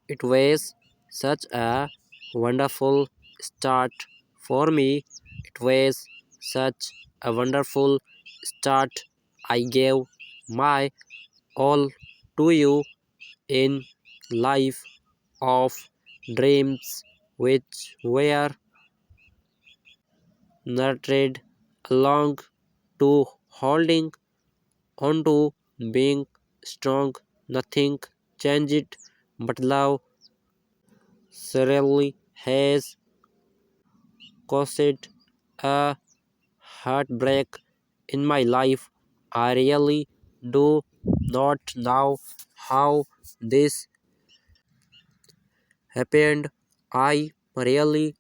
It was such a wonderful start for me. It was such a wonderful start. I gave my all to you in life of dreams which were nurtured along to holding on to being strong. Nothing changed, but love certainly has caused a heartbreak in my life. I really do not know how this happened. I really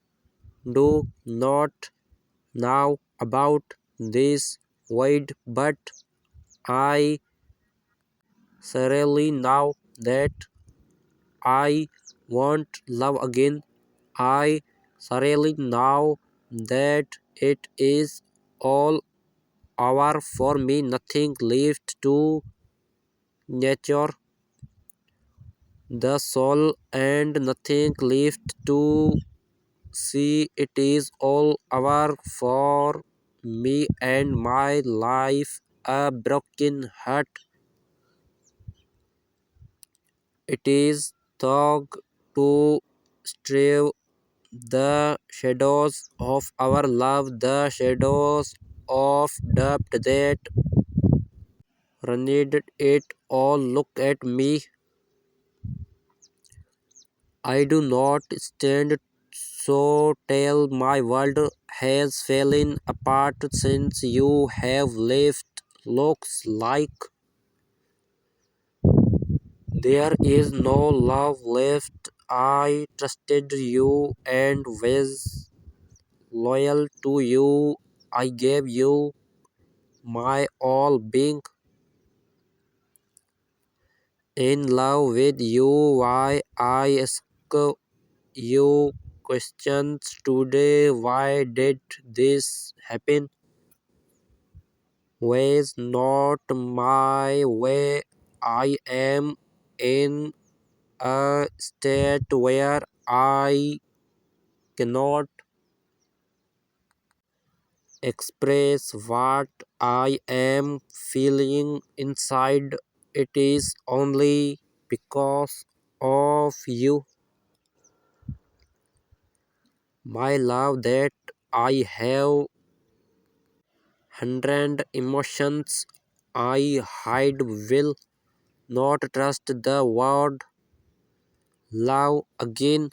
do not know about this void, but I certainly know that I want love again. I certainly know that it is all over for me, nothing left to nature, the soul, and nothing left to see. It is all over for me and my life. A broken heart. It is thought to strive the shadows of our love, the shadows of doubt that rendered it all. Look at me. I do not stand so tall. My world has fallen apart since you have left. Looks like there is no love left. I trusted you and was loyal to you. I gave you my all, being in love with you. Why I ask you questions today? Why did this happen? Was not my way. I am in a state where I cannot express what I am feeling inside. It is only because of you, my love, that I have hundred emotions I hide. Will not trust the word love again.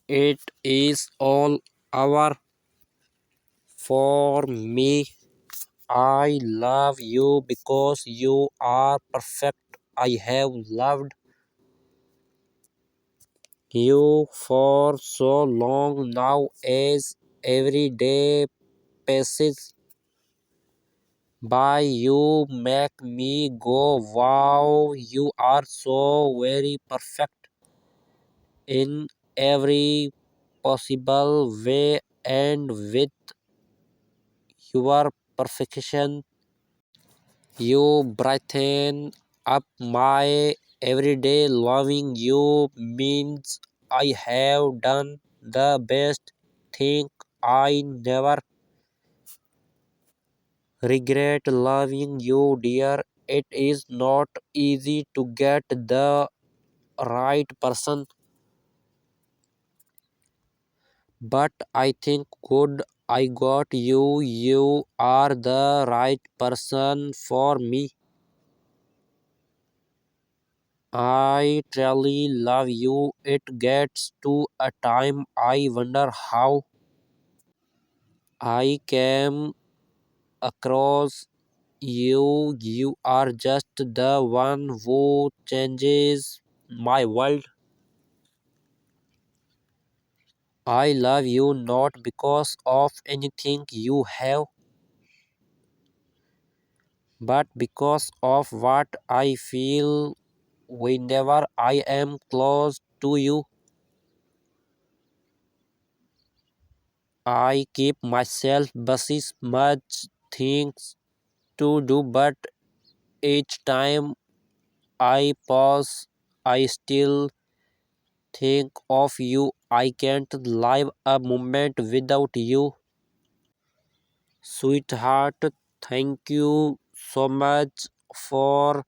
It is all over for me. I love you because you are perfect. I have loved you for so long now. As every day passes by, you make me go, wow, you are so very perfect in every possible way, and with your perfection, you brighten up my everyday. Loving you means I have done the best thing. I never regret loving you, dear. It is not easy to get the right person, but I think good I got you. You are the right person for me. I truly love you. It gets to a time I wonder how I came across you. You are just the one who changes my world. I love you not because of anything you have, but because of what I feel whenever I am close to you. I keep myself busy, much things to do, but each time I pause, I still think of you. I can't live a moment without you. Sweetheart, thank you so much for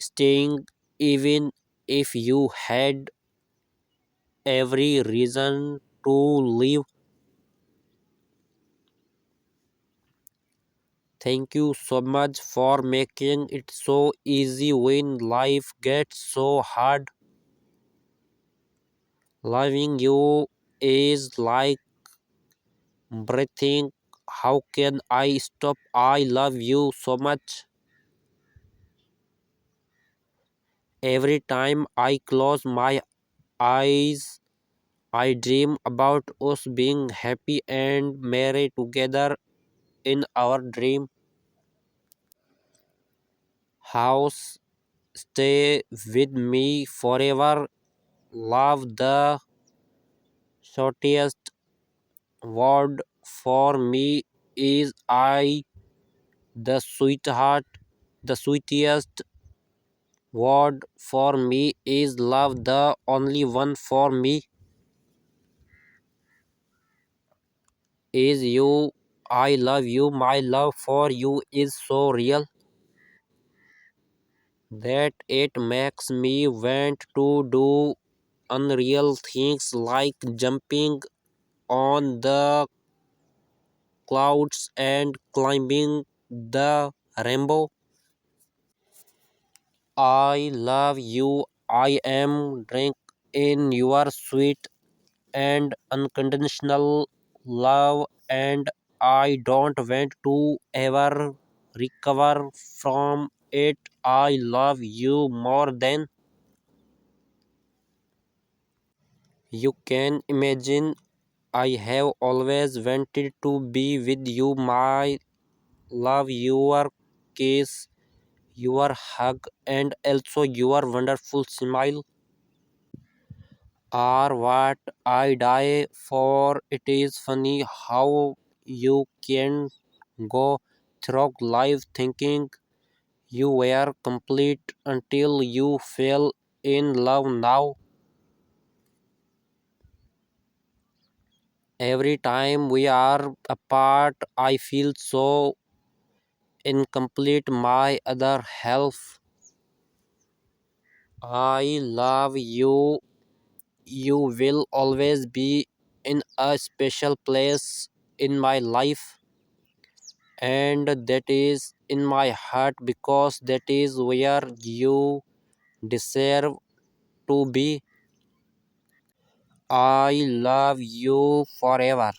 staying even if you had every reason to leave. Thank you so much for making it so easy when life gets so hard. Loving you is like breathing. How can I stop? I love you so much. Every time I close my eyes, I dream about us being happy and married together in our dream house. Stay with me forever. Love the shortest word for me is I. The sweetheart, the sweetest word for me is love. The only one for me is you. I love you. My love for you is so real that it makes me want to do unreal things like jumping on the clouds and climbing the rainbow. I love you. I am drink in your sweet and unconditional love, and I don't want to ever recover from it. I love you more than you can imagine. I have always wanted to be with you, my love, your kiss, your hug, and also your wonderful smile are what I die for. It is funny how you can go through life thinking you were complete until you fell in love. Now, every time we are apart, I feel so incomplete. My other half, I love you. You will always be in a special place in my life, and that is in my heart because that is where you deserve to be. I love you forever.